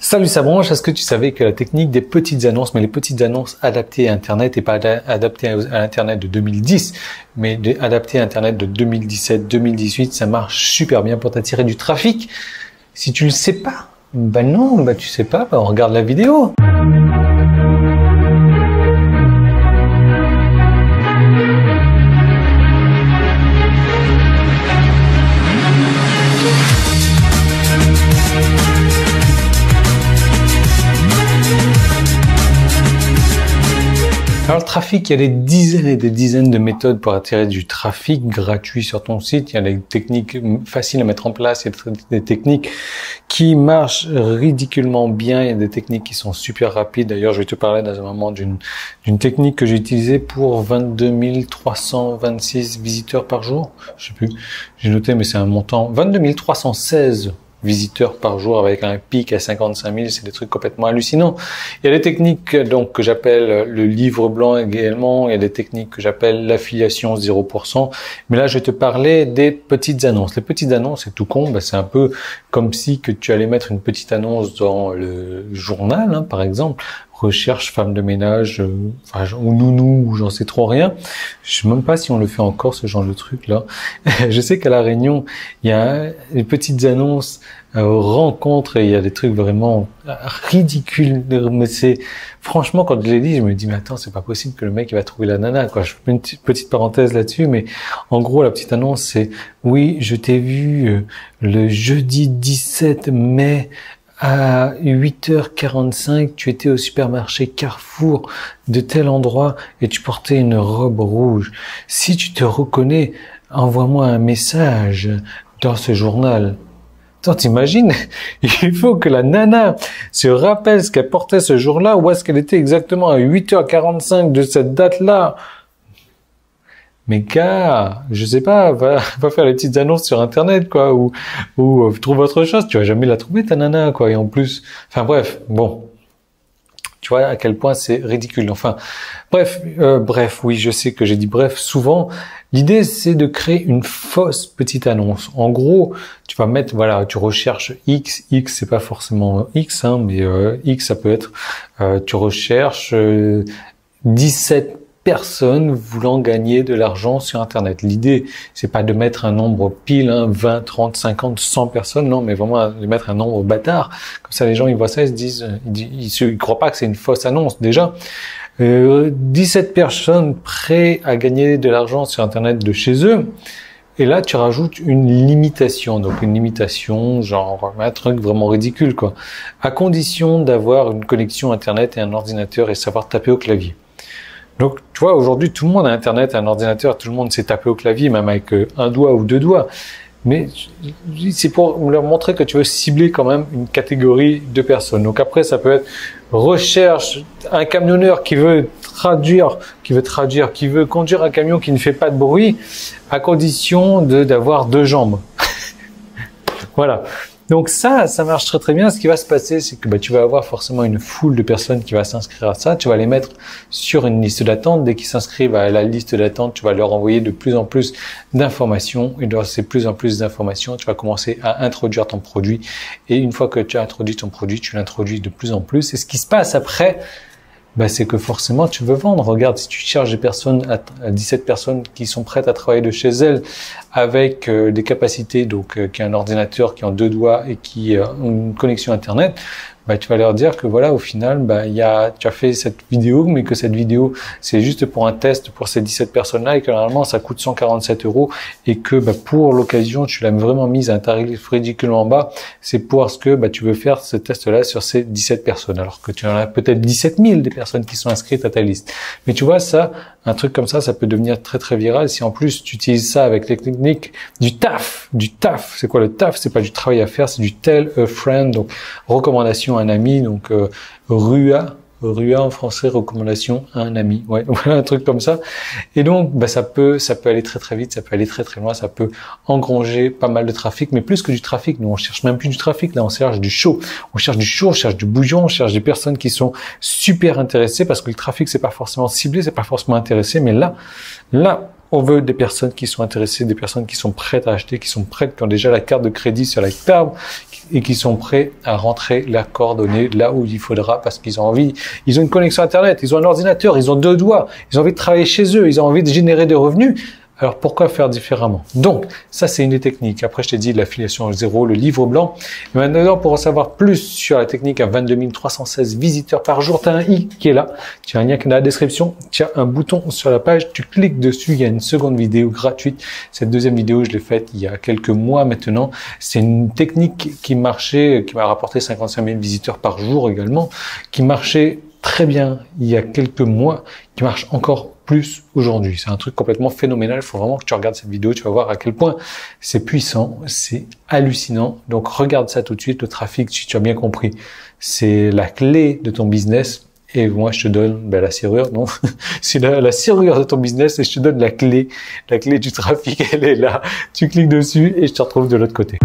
Salut Sabranche, est-ce que tu savais que la technique des petites annonces, mais les petites annonces adaptées à Internet et pas adaptées à Internet de 2010, mais adaptées à Internet de 2017-2018, ça marche super bien pour t'attirer du trafic? Si tu le sais pas, tu sais pas, on regarde la vidéo. Alors le trafic, il y a des dizaines et des dizaines de méthodes pour attirer du trafic gratuit sur ton site. Il y a des techniques faciles à mettre en place, il y a des techniques qui marchent ridiculement bien, il y a des techniques qui sont super rapides. D'ailleurs, je vais te parler dans un moment d'une technique que j'ai utilisée pour 22 326 visiteurs par jour. Je sais plus, j'ai noté, mais c'est un montant. 22 316 visiteurs par jour avec un pic à 55 000, c'est des trucs complètement hallucinants. Il y a des techniques donc que j'appelle le livre blanc également, il y a des techniques que j'appelle l'affiliation 0%, mais là je vais te parler des petites annonces. Les petites annonces, c'est tout con, c'est un peu comme si que tu allais mettre une petite annonce dans le journal, par exemple, recherche femme de ménage, ou nounou, ou j'en sais trop rien. Je sais même pas si on le fait encore, ce genre de truc là. Je sais qu'à La Réunion, il y a des petites annonces rencontres et il y a des trucs vraiment ridicules. Mais franchement, quand je l'ai dit, je me dis, mais attends, c'est pas possible que le mec il va trouver la nana, quoi. Je fais une petite parenthèse là-dessus, mais en gros, la petite annonce, c'est, oui, je t'ai vu le jeudi 17 mai, à 8h45, tu étais au supermarché Carrefour de tel endroit et tu portais une robe rouge. Si tu te reconnais, envoie-moi un message dans ce journal. Attends, t'imagines? Il faut que la nana se rappelle ce qu'elle portait ce jour-là, où est-ce qu'elle était exactement à 8h45 de cette date-là. Mais gars, je sais pas, va faire les petites annonces sur Internet, quoi, ou trouve autre chose. Tu vas jamais la trouver, ta nana, quoi. Et en plus, enfin bref, bon. Tu vois à quel point c'est ridicule. Enfin, bref, oui, je sais que j'ai dit bref souvent. L'idée, c'est de créer une fausse petite annonce. En gros, tu vas mettre, voilà, tu recherches X. X, c'est pas forcément X, mais X, ça peut être, tu recherches 17 personnes voulant gagner de l'argent sur Internet. L'idée, c'est pas de mettre un nombre pile, 20, 30, 50, 100 personnes, non, mais vraiment de mettre un nombre bâtard. Comme ça, les gens, ils voient ça, ils se disent, ils croient pas que c'est une fausse annonce. Déjà, 17 personnes prêtes à gagner de l'argent sur Internet de chez eux. Et là, tu rajoutes une limitation. Donc, une limitation, genre, un truc vraiment ridicule, quoi. À condition d'avoir une connexion Internet et un ordinateur et savoir taper au clavier. Donc, tu vois, aujourd'hui, tout le monde a Internet, un ordinateur, tout le monde sait taper au clavier, même avec un doigt ou deux doigts. Mais c'est pour leur montrer que tu veux cibler quand même une catégorie de personnes. Donc après, ça peut être recherche un camionneur qui veut conduire un camion qui ne fait pas de bruit, à condition d'avoir deux jambes. Voilà. Donc ça marche très très bien. Ce qui va se passer, c'est que tu vas avoir forcément une foule de personnes qui va s'inscrire à ça. Tu vas les mettre sur une liste d'attente. Dès qu'ils s'inscrivent à la liste d'attente, tu vas leur envoyer de plus en plus d'informations. Et dans ces plus en plus d'informations, tu vas commencer à introduire ton produit. Et une fois que tu as introduit ton produit, tu l'introduis de plus en plus. Et ce qui se passe après, c'est que forcément tu veux vendre. Regarde, si tu cherches des personnes, à 17 personnes qui sont prêtes à travailler de chez elles avec des capacités, donc qui a un ordinateur, qui ont deux doigts et qui ont une connexion Internet, tu vas leur dire que voilà, au final, tu as fait cette vidéo, mais que cette vidéo, c'est juste pour un test pour ces 17 personnes-là et que normalement, ça coûte 147 € et que pour l'occasion, tu l'as vraiment mise à un tarif ridiculement bas. C'est parce que tu veux faire ce test-là sur ces 17 personnes, alors que tu en as peut-être 17 000 des personnes qui sont inscrites à ta liste. Mais tu vois, ça, un truc comme ça peut devenir très très viral si en plus tu utilises ça avec les techniques du taf. C'est quoi le taf? C'est pas du travail à faire, c'est du tell a friend, donc recommandation à un ami, donc RUA en français, recommandation à un ami. Ouais, voilà, un truc comme ça. Et donc, ça peut aller très très vite, ça peut aller très très loin, ça peut engranger pas mal de trafic, mais plus que du trafic. Nous, on cherche même plus du trafic, là, on cherche du show. On cherche du bouillon, on cherche des personnes qui sont super intéressées parce que le trafic, c'est pas forcément ciblé, c'est pas forcément intéressé, mais là, On veut des personnes qui sont intéressées, des personnes qui sont prêtes à acheter, qui sont prêtes, qui ont déjà la carte de crédit sur la table et qui sont prêts à rentrer leurs coordonnées là où il faudra parce qu'ils ont envie. Ils ont une connexion Internet, ils ont un ordinateur, ils ont 2 doigts, ils ont envie de travailler chez eux, ils ont envie de générer des revenus. Alors, pourquoi faire différemment? Donc, ça, c'est une des techniques. Après, je t'ai dit l'affiliation zéro, le livre blanc. Et maintenant, pour en savoir plus sur la technique à 22 316 visiteurs par jour, tu as un i qui est là. Tu as un lien qui est dans la description. Tu as un bouton sur la page. Tu cliques dessus. Il y a une seconde vidéo gratuite. Cette deuxième vidéo, je l'ai faite il y a quelques mois maintenant. C'est une technique qui marchait, qui m'a rapporté 55 000 visiteurs par jour également, qui marchait très bien il y a quelques mois, qui marche encore plus aujourd'hui. C'est un truc complètement phénoménal. Il faut vraiment que tu regardes cette vidéo. Tu vas voir à quel point c'est puissant, c'est hallucinant. Donc, regarde ça tout de suite. Le trafic, si tu as bien compris, c'est la clé de ton business. Et moi, je te donne la serrure, non? C'est la serrure de ton business et je te donne la clé du trafic. Elle est là. Tu cliques dessus et je te retrouve de l'autre côté.